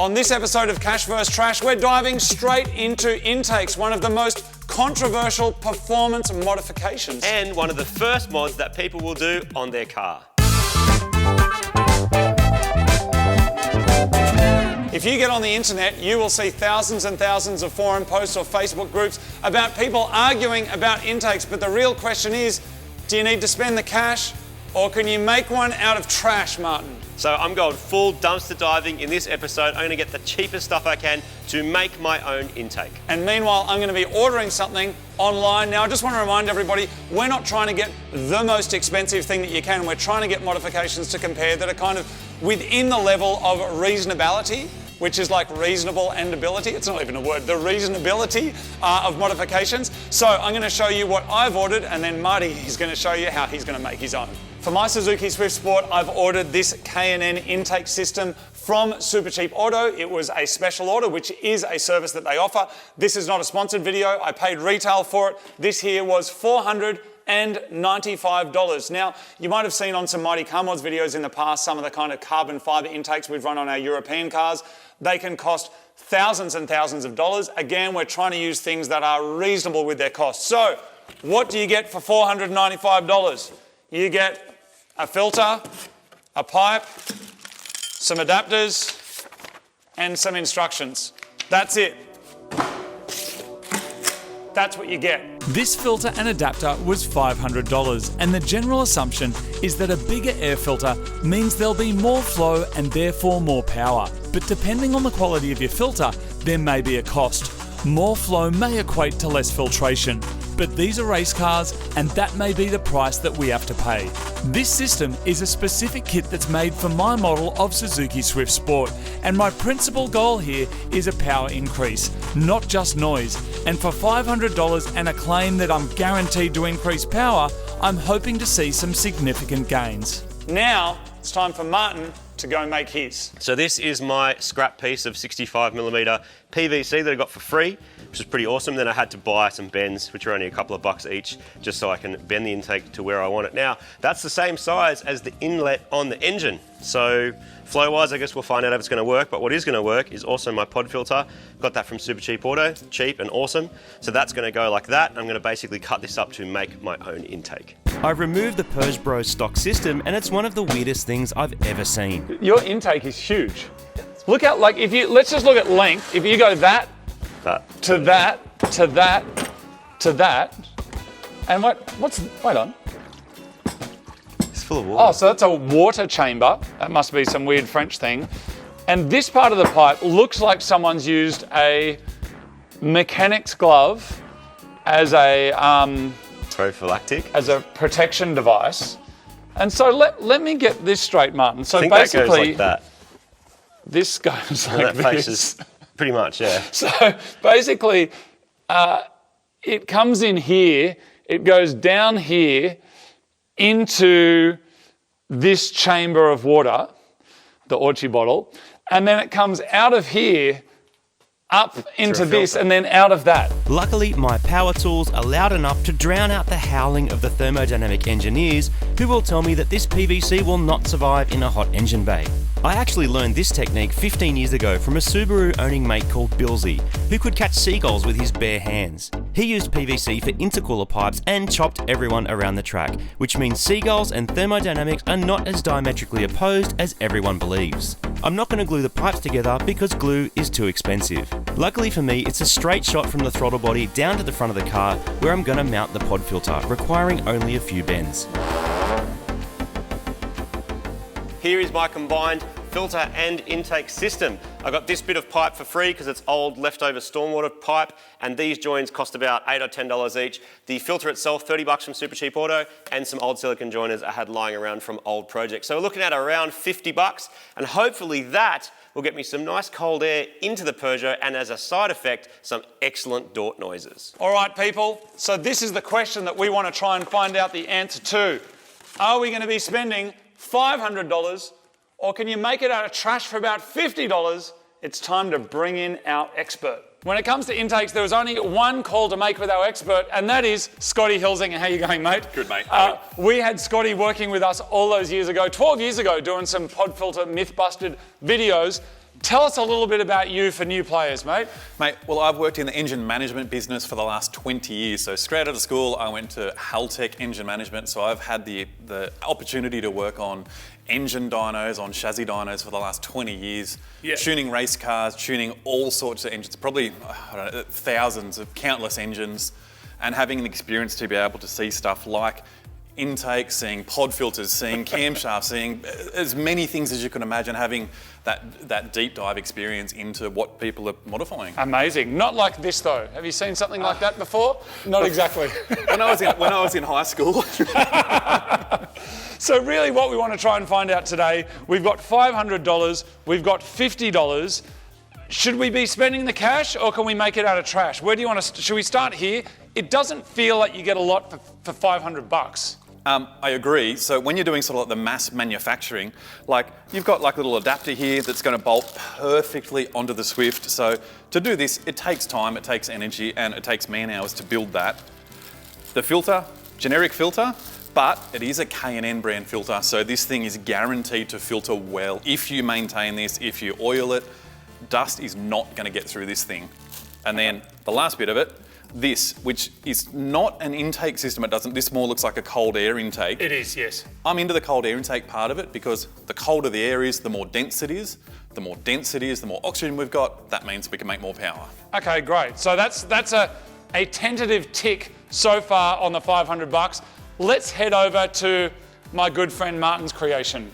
On this episode of Cash vs Trash, we're diving straight into intakes, one of the most controversial performance modifications. And one of the first mods that people will do on their car. If you get on the internet, you will see thousands and thousands of forum posts or Facebook groups about people arguing about intakes, but the real question is, do you need to spend the cash or can you make one out of trash, Martin? So I'm going full dumpster diving in this episode. I'm going to get the cheapest stuff I can to make my own intake. And meanwhile, I'm going to be ordering something online. Now, I just want to remind everybody, we're not trying to get the most expensive thing that you can. We're trying to get modifications to compare that are kind of within the level of reasonability, which is like reasonable and ability. It's not even a word, the reasonability of modifications. So I'm going to show you what I've ordered, and then Marty is going to show you how he's going to make his own. For my Suzuki Swift Sport, I've ordered this K&N intake system from Supercheap Auto. It was a special order, which is a service that they offer. This is not a sponsored video. I paid retail for it. This here was $495. Now, you might have seen on some Mighty Car Mods videos in the past some of the kind of carbon fiber intakes we've run on our European cars. They can cost thousands and thousands of dollars. Again, we're trying to use things that are reasonable with their costs. So, what do you get for $495? You get a filter, a pipe, some adapters, and some instructions. That's it. That's what you get. This filter and adapter was $500, and the general assumption is that a bigger air filter means there'll be more flow and therefore more power. But depending on the quality of your filter, there may be a cost. More flow may equate to less filtration, but these are race cars and that may be the price that we have to pay. This system is a specific kit that's made for my model of Suzuki Swift Sport, and my principal goal here is a power increase, not just noise. And for $500 and a claim that I'm guaranteed to increase power, I'm hoping to see some significant gains. Now, it's time for Martin to go make his. So this is my scrap piece of 65mm PVC that I got for free, which is pretty awesome. Then I had to buy some bends, which are only a couple of bucks each, just so I can bend the intake to where I want it. Now, that's the same size as the inlet on the engine. So flow-wise, I guess we'll find out if it's going to work, but what is going to work is also my pod filter. Got that from Supercheap Auto, cheap and awesome. So that's going to go like that. I'm going to basically cut this up to make my own intake. I've removed the Peugeot stock system, and it's one of the weirdest things I've ever seen. Your intake is huge. Look out, like if you, let's just look at length. If you go that, to that, to that, to that, and wait on. It's full of water. Oh, so that's a water chamber. That must be some weird French thing. And this part of the pipe looks like someone's used a mechanic's glove as a prophylactic, as a protection device. And so let me get this straight, Martin. So I think basically, that goes like that. This goes And like that faces this. Pretty much, yeah. So basically, it comes in here, it goes down here into this chamber of water, the Orchi bottle, and then it comes out of here up into this and then out of that. Luckily, my power tools are loud enough to drown out the howling of the thermodynamic engineers, who will tell me that this PVC will not survive in a hot engine bay. I actually learned this technique 15 years ago from a Subaru owning mate called Billsy, who could catch seagulls with his bare hands. He used PVC for intercooler pipes and chopped everyone around the track, which means seagulls and thermodynamics are not as diametrically opposed as everyone believes. I'm not going to glue the pipes together because glue is too expensive. Luckily for me, it's a straight shot from the throttle body down to the front of the car where I'm going to mount the pod filter, requiring only a few bends. Here is my combined filter and intake system. I got this bit of pipe for free because it's old leftover stormwater pipe, and these joins cost about $8 or $10 each. The filter itself, 30 bucks from Supercheap Auto, and some old silicone joiners I had lying around from old projects. So we're looking at around 50 bucks, and hopefully that will get me some nice cold air into the Peugeot, and as a side effect, some excellent Dort noises. All right, people, so this is the question that we want to try and find out the answer to. Are we going to be spending $500, or can you make it out of trash for about $50? It's time to bring in our expert. When it comes to intakes, there was only one call to make with our expert, and that is Scotty Hilzinger. How you going, mate? Good, mate. We had Scotty working with us all those years ago, 12 years ago, doing some pod filter myth-busted videos. Tell us a little bit about you for new players, mate. Mate, well, I've worked in the engine management business for the last 20 years. So straight out of school, I went to Haltech Engine Management. So I've had the opportunity to work on engine dynos, on chassis dynos for the last 20 years, tuning race cars, tuning all sorts of engines, probably thousands of countless engines, and having an experience to be able to see stuff like intake, seeing pod filters, seeing camshafts, seeing as many things as you can imagine, having that deep dive experience into what people are modifying. Amazing. Not like this though. Have you seen something like that before? Not exactly. When I was in high school. So really what we want to try and find out today, we've got $500, we've got $50. Should we be spending the cash or can we make it out of trash? Where do you want to, should we start here? It doesn't feel like you get a lot for $500. I agree. So when you're doing sort of like the mass manufacturing, like you've got like a little adapter here that's going to bolt perfectly onto the Swift. So to do this, it takes time, it takes energy, and it takes man hours to build that. The filter, generic filter, but it is a K&N brand filter. So this thing is guaranteed to filter well. If you maintain this, if you oil it, dust is not going to get through this thing. And then the last bit of it, this, which is not an intake system, this more looks like a cold air intake. It is, yes. I'm into the cold air intake part of it because the colder the air is, the more dense it is. The more dense it is, the more oxygen we've got, that means we can make more power. Okay, great. So that's a tentative tick so far on the $500. Let's head over to my good friend Martin's creation.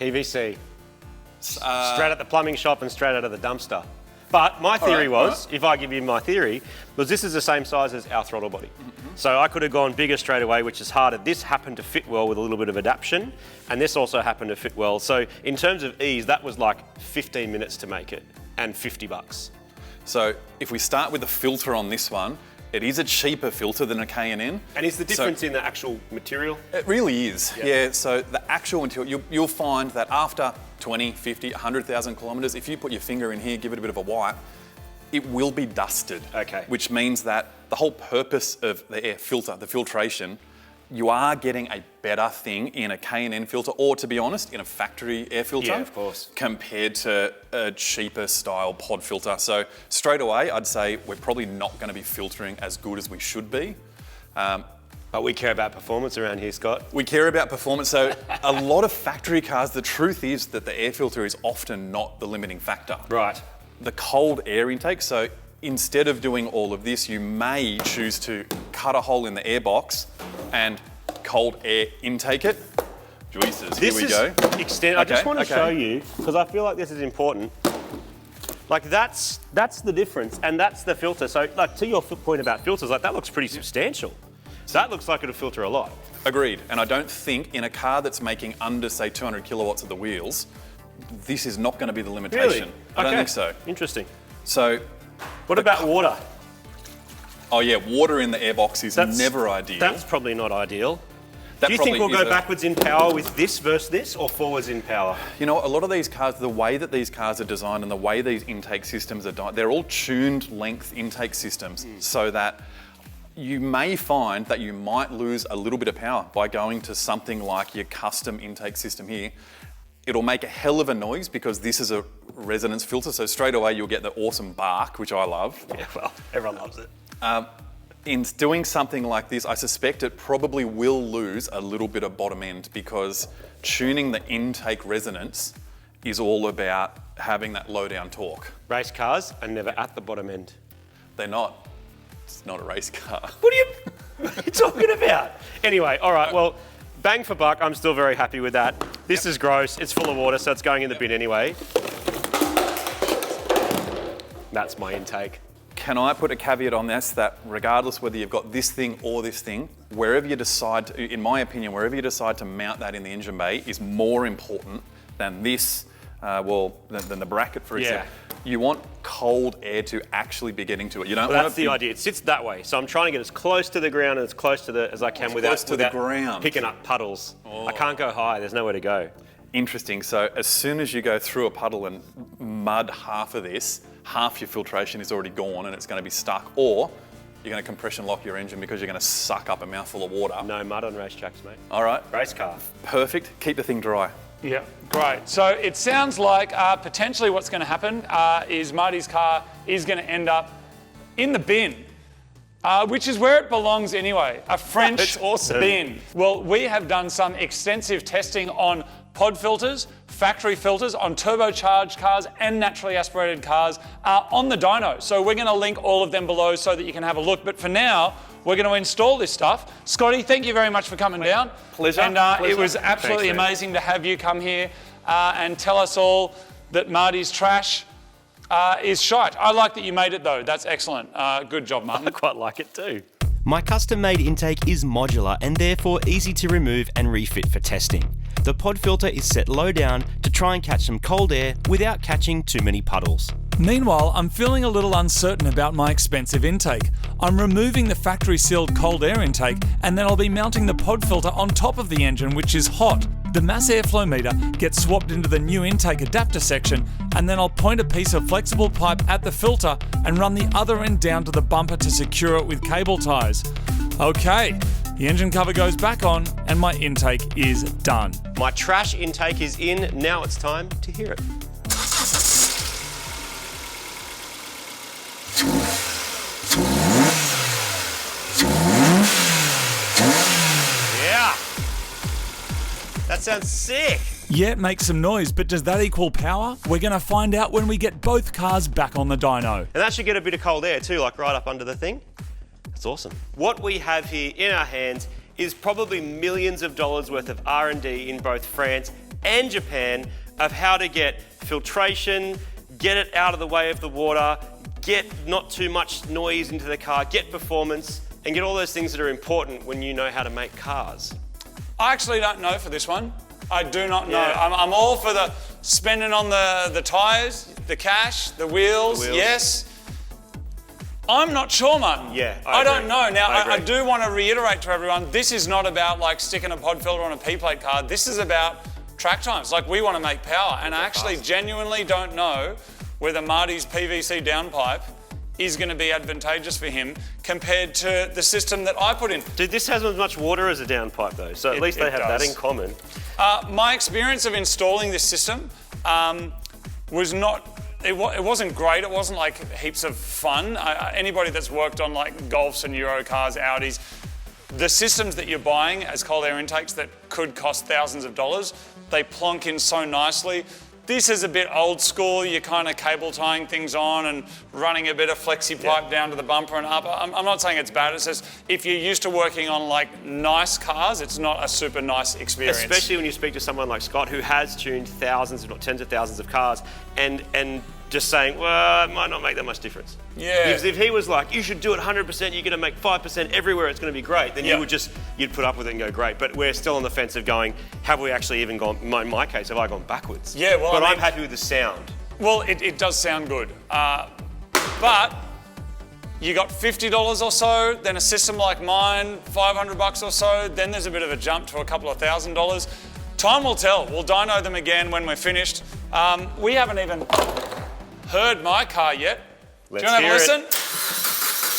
PVC. Straight at the plumbing shop and straight out of the dumpster. But my theory was, if I give you my theory, was this is the same size as our throttle body. So I could have gone bigger straight away, which is harder. This happened to fit well with a little bit of adaptation, and this also happened to fit well. So in terms of ease, that was like 15 minutes to make it, and $50. So if we start with the filter on this one, it is a cheaper filter than a K&N. And is the difference in the actual material? It really is, yeah. So the actual material, you'll find that after 20, 50, 100,000 kilometres, if you put your finger in here, give it a bit of a wipe, it will be dusted. Okay. Which means that the whole purpose of the air filter, the filtration, you are getting a better thing in a K&N filter, or to be honest, in a factory air filter. Yeah, of course. Compared to a cheaper style pod filter. So straight away, I'd say we're probably not going to be filtering as good as we should be. But we care about performance around here, Scott. We care about performance. So a lot of factory cars, the truth is that the air filter is often not the limiting factor. Right. The cold air intake, so instead of doing all of this, you may choose to cut a hole in the air box and cold air intake it. Juices, here we go. I just want to show you, because I feel like this is important. Like that's the difference, and that's the filter. So like to your point about filters, like that looks pretty substantial. So that looks like it'll filter a lot. Agreed, and I don't think in a car that's making under, say, 200 kilowatts at the wheels, this is not going to be the limitation. Really? I don't think so. Interesting. So, what about water? Oh yeah, water in the airbox is never ideal. That's probably not ideal. Do you think we'll go backwards in power with this versus this, or forwards in power? You know, a lot of these cars, the way that these cars are designed and the way these intake systems are designed, they're all tuned length intake systems, so that you may find that you might lose a little bit of power by going to something like your custom intake system here. It'll make a hell of a noise because this is a resonance filter, so straight away you'll get the awesome bark, which I love. Yeah, well, everyone loves it. In doing something like this, I suspect it probably will lose a little bit of bottom end because tuning the intake resonance is all about having that low down torque. Race cars are never at the bottom end. They're not. It's not a race car. What are you talking about? Anyway, all right, well, bang for buck, I'm still very happy with that. This is gross, it's full of water, so it's going in the bin anyway. That's my intake. Can I put a caveat on this that regardless whether you've got this thing or this thing, wherever you decide to, in my opinion, wherever you decide to mount that in the engine bay is more important than this, than the bracket, for example. You want cold air to actually be getting to it. You don't want that's the idea. It sits that way. So I'm trying to get as close to the ground and as close to the as I can without picking up puddles. I can't go high. There's nowhere to go. Interesting. So as soon as you go through a puddle and mud half of this, half your filtration is already gone and it's going to be stuck, or you're going to compression lock your engine because you're going to suck up a mouthful of water. No mud on racetracks, mate. All right. Race car. Perfect. Keep the thing dry. Yeah, great. So it sounds like potentially what's going to happen is Marty's car is going to end up in the bin, which is where it belongs anyway, a French That's awesome. bin. Well, we have done some extensive testing on pod filters, factory filters, on turbocharged cars and naturally aspirated cars on the dyno. So we're going to link all of them below so that you can have a look. But for now, we're going to install this stuff. Scotty, thank you very much for coming down. Pleasure. And it was absolutely Thanks, man. amazing to have you come here and tell us all that Marty's trash is shite. I like that you made it though. That's excellent. Good job, Martin. I quite like it too. My custom-made intake is modular and therefore easy to remove and refit for testing. The pod filter is set low down to try and catch some cold air without catching too many puddles. Meanwhile, I'm feeling a little uncertain about my expensive intake. I'm removing the factory sealed cold air intake and then I'll be mounting the pod filter on top of the engine, which is hot. The mass airflow meter gets swapped into the new intake adapter section, and then I'll point a piece of flexible pipe at the filter and run the other end down to the bumper to secure it with cable ties. Okay, the engine cover goes back on and my intake is done. My trash intake is in. Now it's time to hear it. Yeah. That sounds sick. Yeah, it makes some noise, but does that equal power? We're going to find out when we get both cars back on the dyno. And that should get a bit of cold air too, like right up under the thing. That's awesome. What we have here in our hands is probably millions of dollars worth of R&D in both France and Japan of how to get filtration, get it out of the way of the water, get not too much noise into the car, get performance, and get all those things that are important when you know how to make cars. I actually don't know for this one. I do not know. Yeah. I'm all for the spending on the tyres, the cash, the wheels, yes. I'm not sure, Martin. Yeah, I agree. don't know. Now, I I agree. do want to reiterate to everyone, this is not about like sticking a pod filter on a P-plate car. This is about track times. Like, we want to make power. And I actually genuinely don't know whether Marty's PVC downpipe is going to be advantageous for him compared to the system that I put in. Dude, this has as much water as a downpipe though, so at least they have that in common. My experience of installing this system was not, it wasn't great. It wasn't like heaps of fun. Anybody that's worked on like Golfs and Euro cars, Audis, the systems that you're buying as cold air intakes that could cost thousands of dollars, they plonk in so nicely. This is a bit old school. You're kind of cable tying things on and running a bit of flexi pipe down to the bumper and up. I'm not saying it's bad. It's just if you're used to working on like nice cars, it's not a super nice experience. Especially when you speak to someone like Scott who has tuned thousands, if not tens of thousands of cars and just saying, well, it might not make that much difference. Yeah. Because if he was like, you should do it 100%, you're going to make 5% everywhere, it's going to be great, then Yeah. you'd put up with it and go, great. But we're still on the fence of going, have we actually even gone, in my case, have I gone backwards? Yeah, well, but I I'm mean- happy with the sound. Well, it does sound good. But you got $50 or so, then a system like mine, $500 or so, then there's a bit of a jump to a couple of $1,000s. Time will tell. We'll dyno them again when we're finished. We haven't even heard my car yet. Let's Do you want to have a hear listen?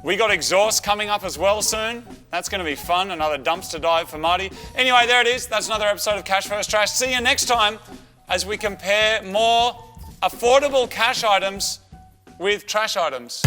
We got exhaust coming up as well soon. That's going to be fun. Another dumpster dive for Marty. Anyway, there it is. That's another episode of Cash vs Trash. See you next time as we compare more affordable cash items with trash items.